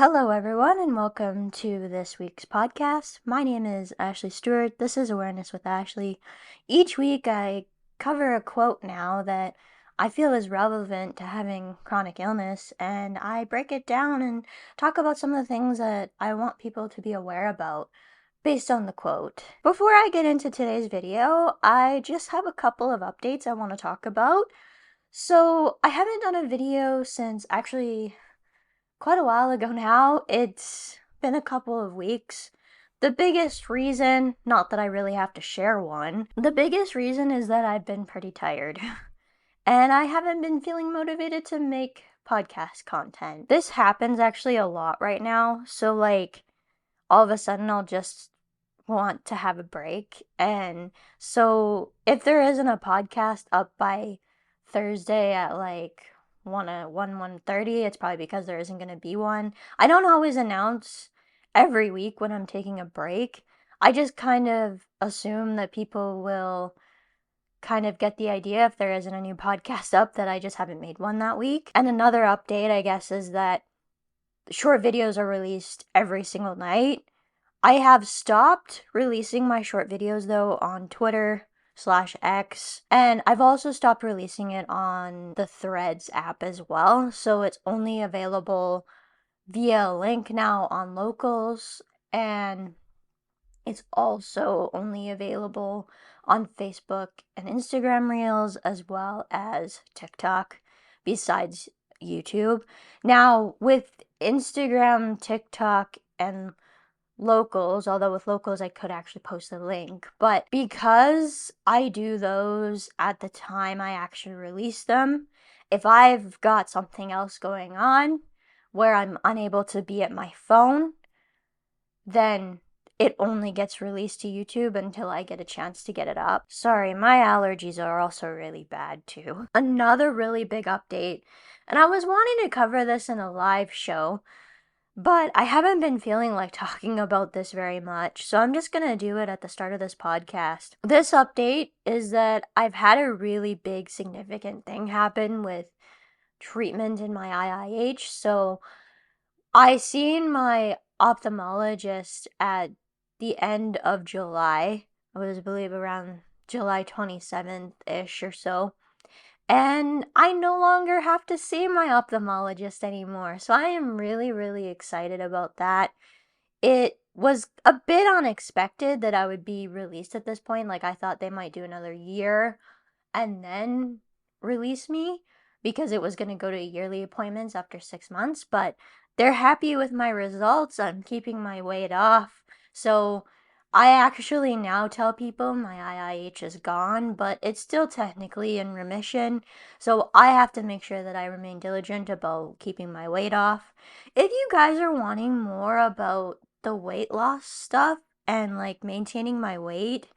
Hello, everyone, and welcome to this week's podcast. My name is Ashley Stewart. This is Awareness with Ashley. Each week, I cover a quote now that I feel is relevant to having chronic illness, and I break it down and talk about some of the things that I want people to be aware about based on the quote. Before I get into today's video, I just have a couple of updates I want to talk about. So, I haven't done a video since actually quite a while ago now. It's been a couple of weeks. The biggest reason, not that I really have to share one, the biggest reason is that I've been pretty tired. And I haven't been feeling motivated to make podcast content. This happens actually a lot right now. So, all of a sudden, I'll just want to have a break. And so, if there isn't a podcast up by Thursday at 1:30, it's probably because there isn't going to be one. I don't always announce every week when I'm taking a break. I just kind of assume that people will kind of get the idea if there isn't a new podcast up that I just haven't made one that week. And another update, I guess, is that short videos are released every single night. I have stopped releasing my short videos though on Twitter/X, and I've also stopped releasing it on the Threads app as well. So it's only available via a link now on Locals, and it's also only available on Facebook and Instagram Reels as well as TikTok, besides YouTube. Now, with Instagram, TikTok, and Locals, although with Locals I could actually post a link, but because I do those at the time I actually release them, if I've got something else going on where I'm unable to be at my phone, then it only gets released to YouTube until I get a chance to get it up. Sorry, my allergies are also really bad too. Another really big update, and I was wanting to cover this in a live show, but I haven't been feeling like talking about this very much, so I'm just gonna do it at the start of this podcast. This update is that I've had a really big, significant thing happen with treatment in my IIH. So I seen my ophthalmologist at the end of July. It was, I believe, around July 27th-ish or so. And I no longer have to see my ophthalmologist anymore. So I am really, really excited about that. It was a bit unexpected that I would be released at this point. Like, I thought they might do another year and then release me because it was going to go to yearly appointments after 6 months. But they're happy with my results. I'm keeping my weight off. So I actually now tell people my IIH is gone, but it's still technically in remission. So I have to make sure that I remain diligent about keeping my weight off. If you guys are wanting more about the weight loss stuff and like maintaining my weight,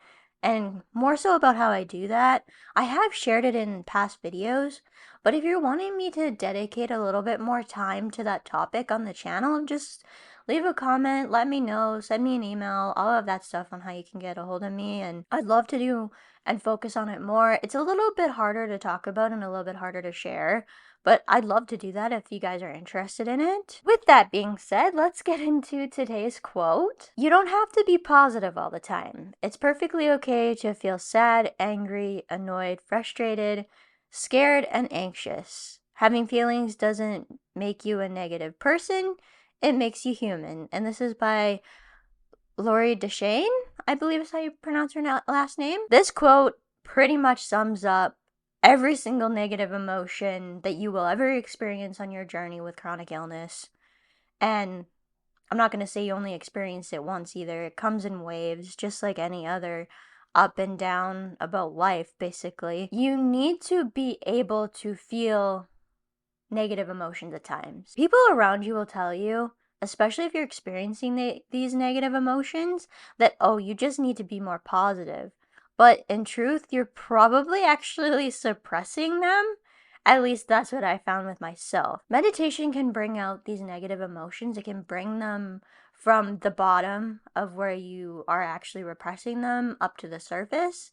and more so about how I do that, I have shared it in past videos. But if you're wanting me to dedicate a little bit more time to that topic on the channel, just leave a comment, let me know, send me an email, all of that stuff on how you can get a hold of me. And I'd love to do and focus on it more. It's a little bit harder to talk about and a little bit harder to share, but I'd love to do that if you guys are interested in it. With that being said, let's get into today's quote. You don't have to be positive all the time. It's perfectly okay to feel sad, angry, annoyed, frustrated, scared, and anxious. Having feelings doesn't make you a negative person, it makes you human. And this is by Lori Deschene, I believe is how you pronounce her last name. This quote pretty much sums up every single negative emotion that you will ever experience on your journey with chronic illness. And I'm not going to say you only experience it once either. It comes in waves, just like any other up and down about life, basically. You need to be able to feel negative emotions at times. People around you will tell you, especially if you're experiencing these negative emotions, that, oh, you just need to be more positive. But in truth, you're probably actually suppressing them. At least that's what I found with myself. Meditation can bring out these negative emotions. It can bring them from the bottom of where you are actually repressing them up to the surface.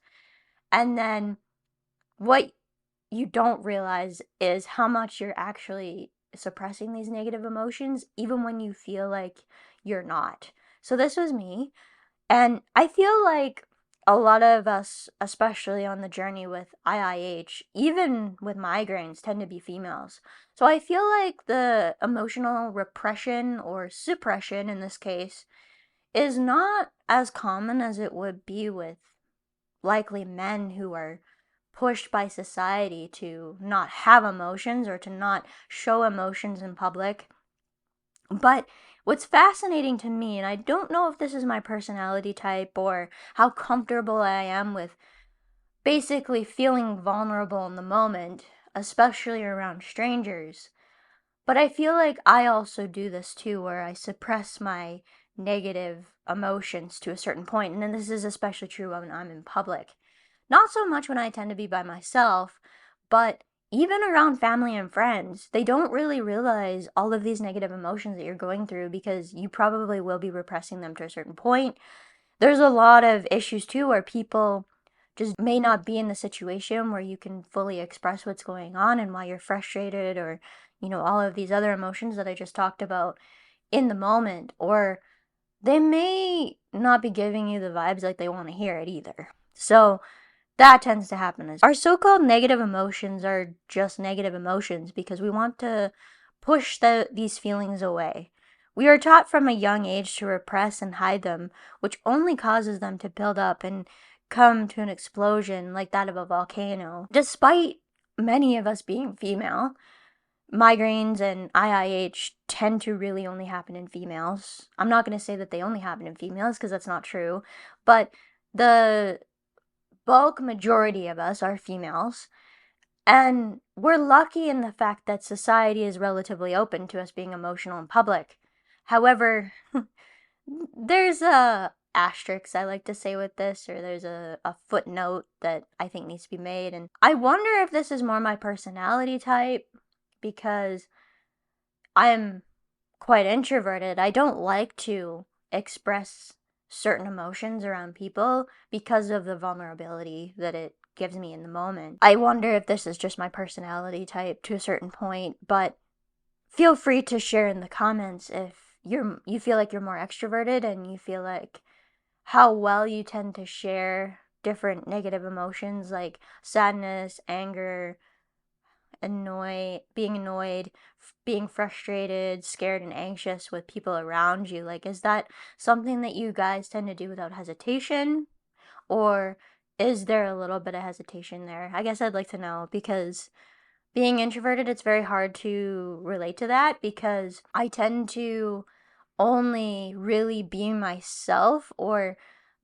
And then what you don't realize is how much you're actually suppressing these negative emotions, even when you feel like you're not. So this was me. And I feel like a lot of us, especially on the journey with IIH, even with migraines, tend to be females. So I feel like the emotional repression or suppression in this case is not as common as it would be with likely men who are pushed by society to not have emotions or to not show emotions in public. But what's fascinating to me, and I don't know if this is my personality type or how comfortable I am with basically feeling vulnerable in the moment, especially around strangers, but I feel like I also do this too, where I suppress my negative emotions to a certain point. And then this is especially true when I'm in public. Not so much when I tend to be by myself, but even around family and friends, they don't really realize all of these negative emotions that you're going through because you probably will be repressing them to a certain point. There's a lot of issues too where people just may not be in the situation where you can fully express what's going on and why you're frustrated or, all of these other emotions that I just talked about in the moment, or they may not be giving you the vibes like they want to hear it either. So that tends to happen. Our so-called negative emotions are just negative emotions because we want to push these feelings away. We are taught from a young age to repress and hide them, which only causes them to build up and come to an explosion like that of a volcano. Despite many of us being female, migraines and IIH tend to really only happen in females. I'm not going to say that they only happen in females because that's not true, but the bulk majority of us are females, and we're lucky in the fact that society is relatively open to us being emotional in public. However, there's a asterisk I like to say with this, or there's a footnote that I think needs to be made, and I wonder if this is more my personality type because I'm quite introverted. I don't like to express certain emotions around people because of the vulnerability that it gives me in the moment. I wonder if this is just my personality type to a certain point, but feel free to share in the comments if you feel like you're more extroverted and you feel like how well you tend to share different negative emotions like sadness, anger, being annoyed, being frustrated, scared, and anxious with people around you. Like, is that something that you guys tend to do without hesitation? Or is there a little bit of hesitation there? I guess I'd like to know because being introverted, it's very hard to relate to that because I tend to only really be myself or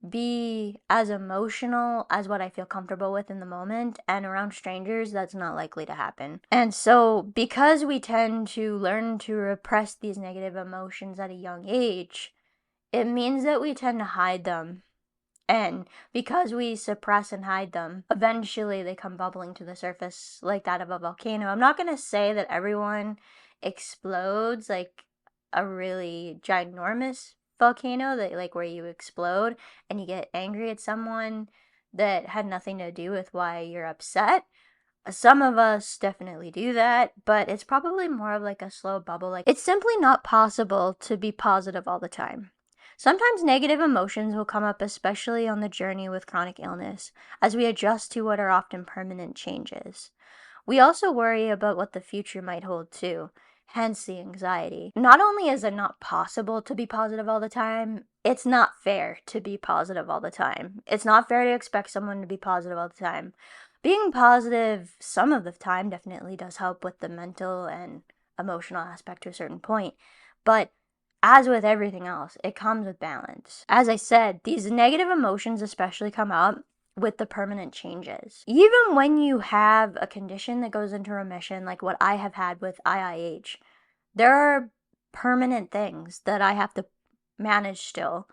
be as emotional as what I feel comfortable with in the moment, and around strangers, that's not likely to happen. And so, because we tend to learn to repress these negative emotions at a young age, it means that we tend to hide them. And because we suppress and hide them, eventually they come bubbling to the surface like that of a volcano. I'm not going to say that everyone explodes like a really ginormous volcano that like where you explode and you get angry at someone that had nothing to do with why you're upset. Some of us definitely do that, but it's probably more of like a slow bubble. Like, it's simply not possible to be positive all the time. Sometimes negative emotions will come up, especially on the journey with chronic illness, as we adjust to what are often permanent changes. We also worry about what the future might hold too, hence the anxiety. Not only is it not possible to be positive all the time, it's not fair to be positive all the time. It's not fair to expect someone to be positive all the time. Being positive some of the time definitely does help with the mental and emotional aspect to a certain point, but as with everything else, it comes with balance. As I said, these negative emotions especially come up with the permanent changes. Even when you have a condition that goes into remission, like what I have had with IIH, there are permanent things that I have to manage still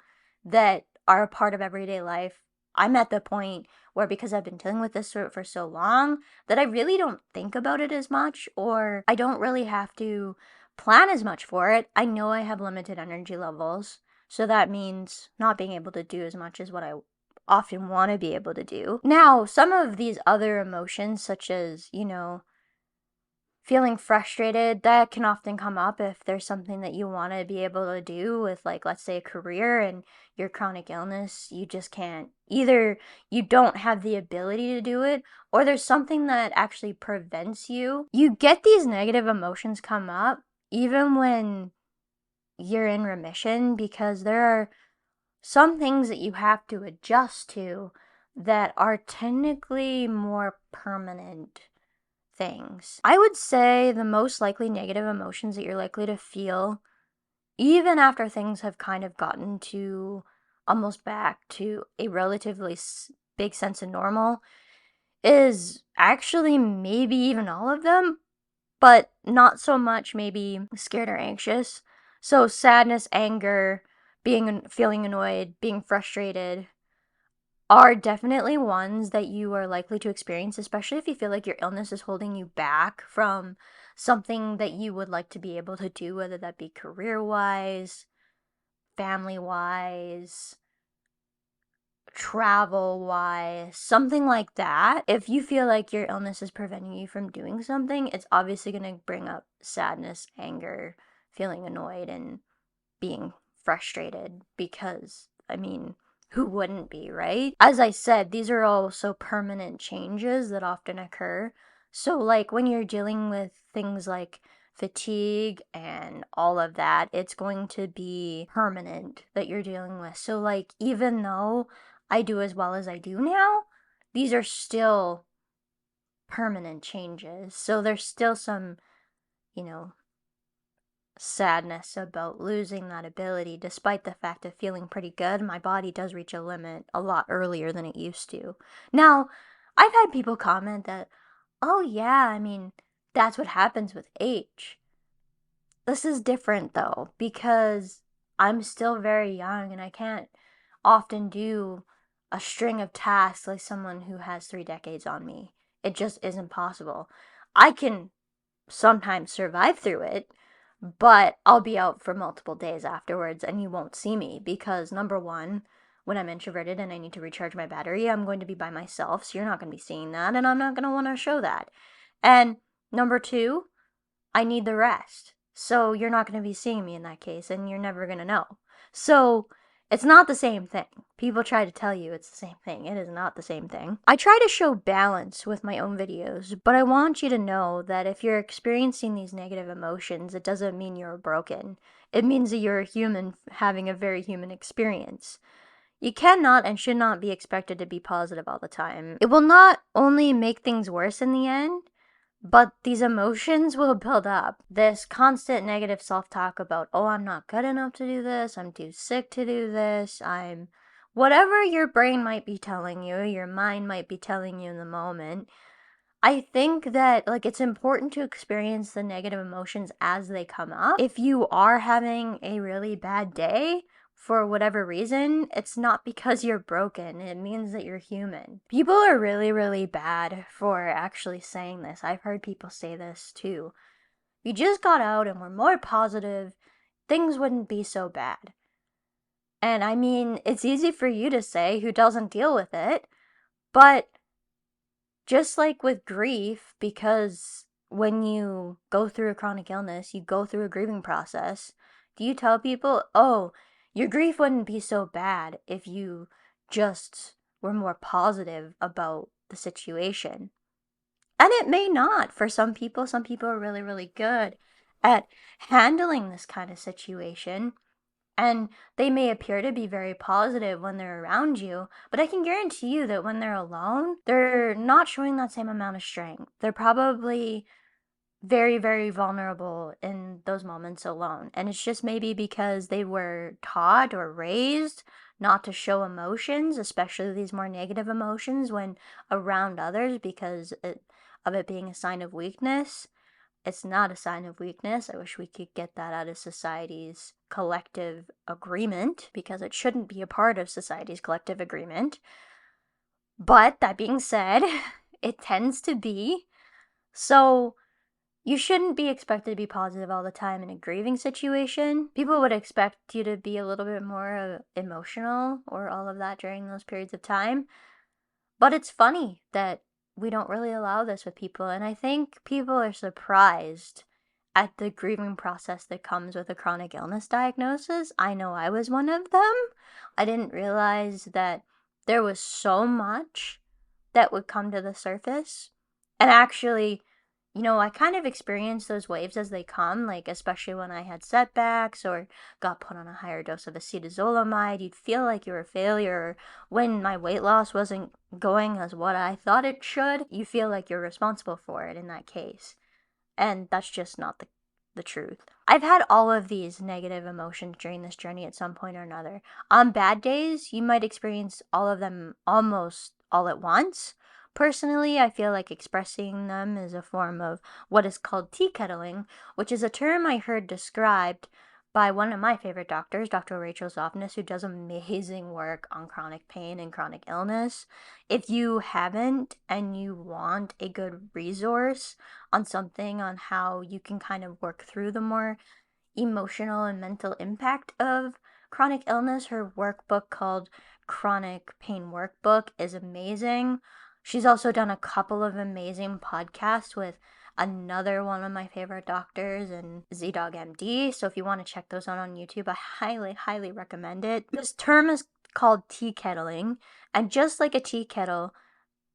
that are a part of everyday life. I'm at the point where, because I've been dealing with this for so long, that I really don't think about it as much, or I don't really have to plan as much for it. I know I have limited energy levels, so that means not being able to do as much as what I often want to be able to do. Now, some of these other emotions, such as, feeling frustrated, that can often come up if there's something that you want to be able to do with, like, let's say a career, and your chronic illness, you just can't. Either you don't have the ability to do it, or there's something that actually prevents you. You get these negative emotions come up even when you're in remission, because there are some things that you have to adjust to that are technically more permanent things. I would say the most likely negative emotions that you're likely to feel, even after things have kind of gotten to almost back to a relatively big sense of normal, is actually maybe even all of them, but not so much maybe scared or anxious. So sadness, anger, feeling annoyed, being frustrated are definitely ones that you are likely to experience, especially if you feel like your illness is holding you back from something that you would like to be able to do, whether that be career-wise, family-wise, travel-wise, something like that. If you feel like your illness is preventing you from doing something, it's obviously going to bring up sadness, anger, feeling annoyed, and being frustrated, because, I mean, who wouldn't be, right? As I said, these are also permanent changes that often occur. So, like, when you're dealing with things like fatigue and all of that, it's going to be permanent that you're dealing with. So, like, even though I do as well as I do now, these are still permanent changes. So, there's still some, you know, sadness about losing that ability. Despite the fact of feeling pretty good, my body does reach a limit a lot earlier than it used to. Now, I've had people comment that, oh yeah, I mean, that's what happens with age. This is different though, because I'm still very young and I can't often do a string of tasks like someone who has 3 decades on me. It just isn't possible. I can sometimes survive through it, but I'll be out for multiple days afterwards and you won't see me because, number one, when I'm introverted and I need to recharge my battery, I'm going to be by myself, so you're not going to be seeing that, and I'm not going to want to show that. And number two, I need the rest. So you're not going to be seeing me in that case, and you're never going to know. So it's not the same thing. People try to tell you it's the same thing. It is not the same thing. I try to show balance with my own videos, but I want you to know that if you're experiencing these negative emotions, it doesn't mean you're broken. It means that you're a human having a very human experience. You cannot and should not be expected to be positive all the time. It will not only make things worse in the end, but these emotions will build up. This constant negative self-talk about, oh, I'm not good enough to do this, I'm too sick to do this, I'm... Whatever your brain might be telling you, your mind might be telling you in the moment, I think that, like, it's important to experience the negative emotions as they come up. If you are having a really bad day, for whatever reason, it's not because you're broken. It means that you're human. People are really, really bad for actually saying this. I've heard people say this too. You just got out and were more positive, things wouldn't be so bad. And I mean, it's easy for you to say who doesn't deal with it, but just like with grief, because when you go through a chronic illness, you go through a grieving process. Do you tell people, oh, your grief wouldn't be so bad if you just were more positive about the situation? And it may not. For some people are really, really good at handling this kind of situation. And they may appear to be very positive when they're around you, but I can guarantee you that when they're alone, they're not showing that same amount of strength. They're probably very, very vulnerable in those moments alone. And it's just maybe because they were taught or raised not to show emotions, especially these more negative emotions, when around others, because of it being a sign of weakness. It's not a sign of weakness. I wish we could get that out of society's collective agreement, because it shouldn't be a part of society's collective agreement. But that being said, it tends to be. So you shouldn't be expected to be positive all the time in a grieving situation. People would expect you to be a little bit more emotional or all of that during those periods of time. But it's funny that we don't really allow this with people. And I think people are surprised at the grieving process that comes with a chronic illness diagnosis. I know I was one of them. I didn't realize that there was so much that would come to the surface. And actually, I kind of experienced those waves as they come, like especially when I had setbacks or got put on a higher dose of acetazolamide, you'd feel like you were a failure. When my weight loss wasn't going as what I thought it should, you feel like you're responsible for it in that case. And that's just not the truth. I've had all of these negative emotions during this journey at some point or another. On bad days, you might experience all of them almost all at once. Personally, I feel like expressing them is a form of what is called tea kettling, which is a term I heard described by one of my favorite doctors, Dr. Rachel Zoffness, who does amazing work on chronic pain and chronic illness. If you haven't and you want a good resource on something on how you can kind of work through the more emotional and mental impact of chronic illness, her workbook called Chronic Pain Workbook is amazing. She's also done a couple of amazing podcasts with another one of my favorite doctors and ZDog MD. So if you want to check those out on YouTube, I highly, highly recommend it. This term is called tea kettling, and just like a tea kettle,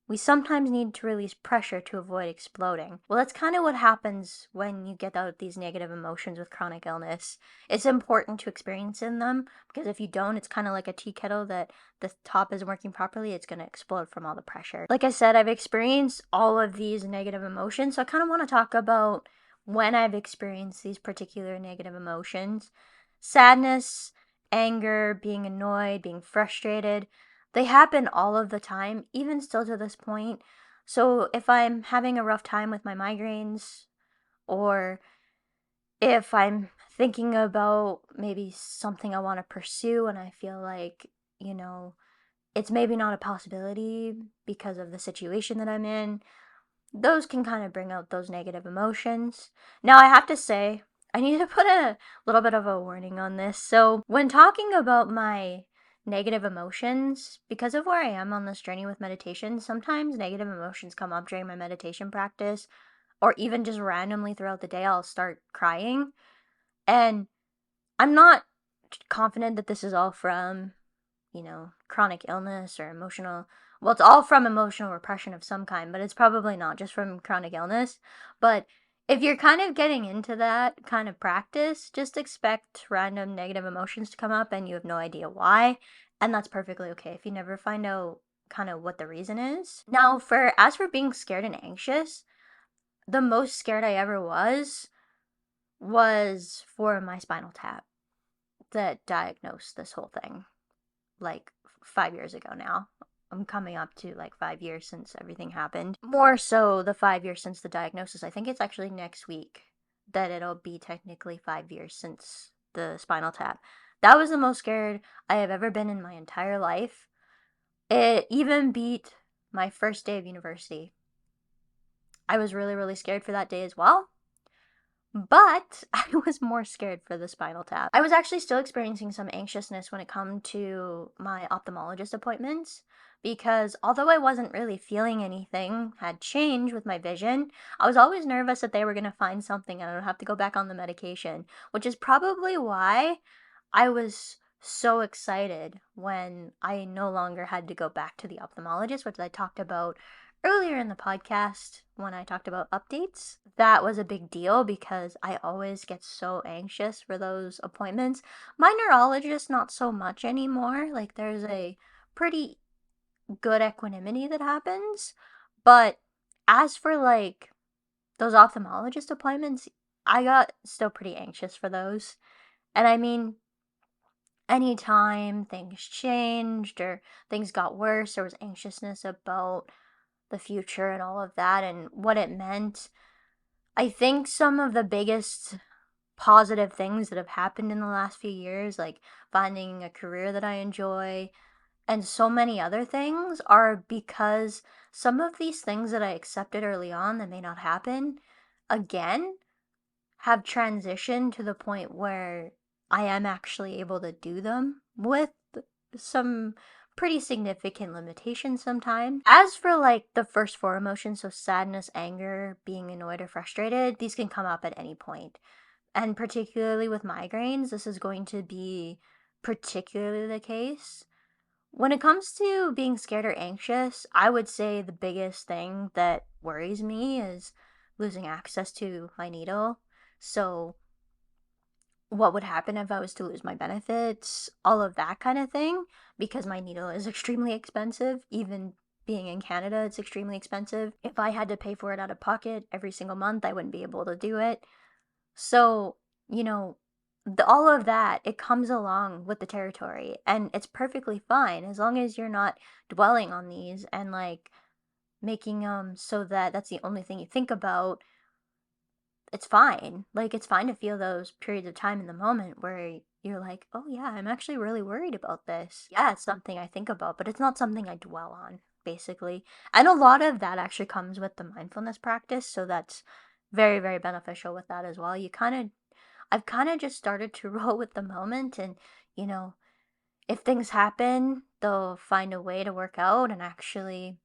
we sometimes need to release pressure to avoid exploding. Well, that's kind of what happens when you get out these negative emotions with chronic illness. It's important to experience in them, because if you don't, it's kind of like a tea kettle that the top isn't working properly, it's going to explode from all the pressure. Like I said, I've experienced all of these negative emotions, so I kind of want to talk about when I've experienced these particular negative emotions. Sadness, anger, being annoyed, being frustrated, they happen all of the time, even still to this point. So if I'm having a rough time with my migraines, or if I'm thinking about maybe something I want to pursue and I feel like, it's maybe not a possibility because of the situation that I'm in, those can kind of bring out those negative emotions. Now, I have to say, I need to put a little bit of a warning on this. So, when talking about my negative emotions, because of where I am on this journey with meditation, sometimes negative emotions come up during my meditation practice, or even just randomly throughout the day, I'll start crying. And I'm not confident that this is all from chronic illness or emotional. Well, it's all from emotional repression of some kind, but it's probably not just from chronic illness. But if you're kind of getting into that kind of practice, just expect random negative emotions to come up and you have no idea why. And that's perfectly okay if you never find out kind of what the reason is. Now, as for being scared and anxious, the most scared I ever was for my spinal tap that diagnosed this whole thing, like 5 years ago now. I'm coming up to like 5 years since everything happened. More so the 5 years since the diagnosis. I think it's actually next week that it'll be technically 5 years since the spinal tap. That was the most scared I have ever been in my entire life. It even beat my first day of university. I was really, really scared for that day as well. But I was more scared for the spinal tap. I was actually still experiencing some anxiousness when it come to my ophthalmologist appointments, because although I wasn't really feeling anything had changed with my vision, I was always nervous that they were going to find something and I would have to go back on the medication, which is probably why I was so excited when I no longer had to go back to the ophthalmologist, which I talked about earlier in the podcast when I talked about updates. That was a big deal because I always get so anxious for those appointments. My neurologist, not so much anymore. Like, there's a pretty good equanimity that happens. But as for like those ophthalmologist appointments, I got still pretty anxious for those. And I mean, anytime things changed or things got worse, there was anxiousness about the future and all of that and what it meant. I think some of the biggest positive things that have happened in the last few years, like finding a career that I enjoy and so many other things, are because some of these things that I accepted early on that may not happen again have transitioned to the point where I am actually able to do them with some pretty significant limitations sometimes. As for like the first four emotions, so sadness, anger, being annoyed or frustrated, these can come up at any point. And particularly with migraines, this is going to be particularly the case. When it comes to being scared or anxious, I would say the biggest thing that worries me is losing access to my needle. So, what would happen if I was to lose my benefits, all of that kind of thing, because my needle is extremely expensive. Even being in Canada, it's extremely expensive. If I had to pay for it out of pocket every single month, I wouldn't be able to do it. So, you know, all of that, it comes along with the territory, and it's perfectly fine as long as you're not dwelling on these and like making them so that that's the only thing you think about. It's fine. Like, it's fine to feel those periods of time in the moment where you're like, oh yeah, I'm actually really worried about this. Yeah, it's something I think about, but it's not something I dwell on, basically. And a lot of that actually comes with the mindfulness practice, so that's very, very beneficial with that as well. I've kind of just started to roll with the moment, and, you know, if things happen, they'll find a way to work out, and actually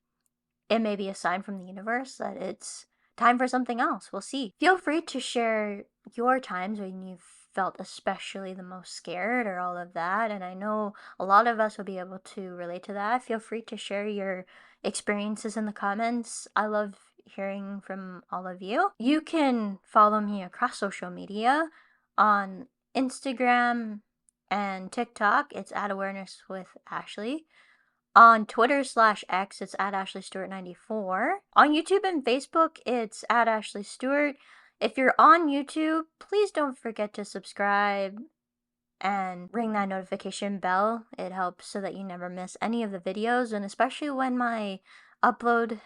it may be a sign from the universe that it's time for something else. We'll see. Feel free to share your times when you felt especially the most scared or all of that. And I know a lot of us will be able to relate to that. Feel free to share your experiences in the comments. I love hearing from all of you. You can follow me across social media on Instagram and TikTok. It's at Awareness with Ashley. On Twitter/X, it's at Ashley Stewart 94. On YouTube and Facebook, it's at Ashley Stewart. If you're on YouTube, please don't forget to subscribe and ring that notification bell. It helps so that you never miss any of the videos, and especially when my upload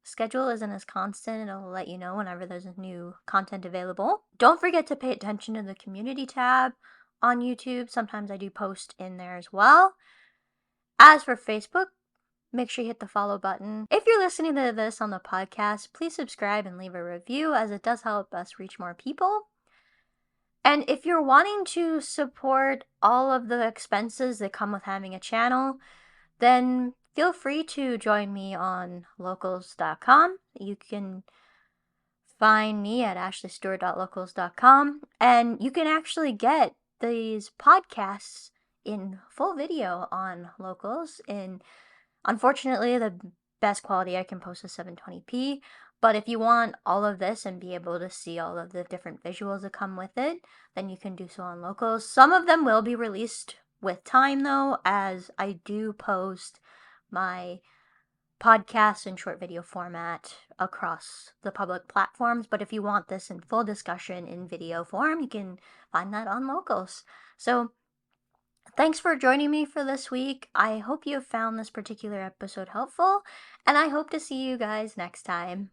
schedule isn't as constant, it'll let you know whenever there's new content available. Don't forget to pay attention to the community tab on YouTube. Sometimes I do post in there as well. As for Facebook, make sure you hit the follow button. If you're listening to this on the podcast, please subscribe and leave a review, as it does help us reach more people. And if you're wanting to support all of the expenses that come with having a channel, then feel free to join me on locals.com. You can find me at ashleystewart.locals.com, and you can actually get these podcasts in full video on Locals. Unfortunately, the best quality I can post is 720p, but if you want all of this and be able to see all of the different visuals that come with it, then you can do so on Locals. Some of them will be released with time, though, as I do post my podcasts in short video format across the public platforms. But if you want this in full discussion in video form, you can find that on Locals. So thanks for joining me for this week. I hope you have found this particular episode helpful, and I hope to see you guys next time.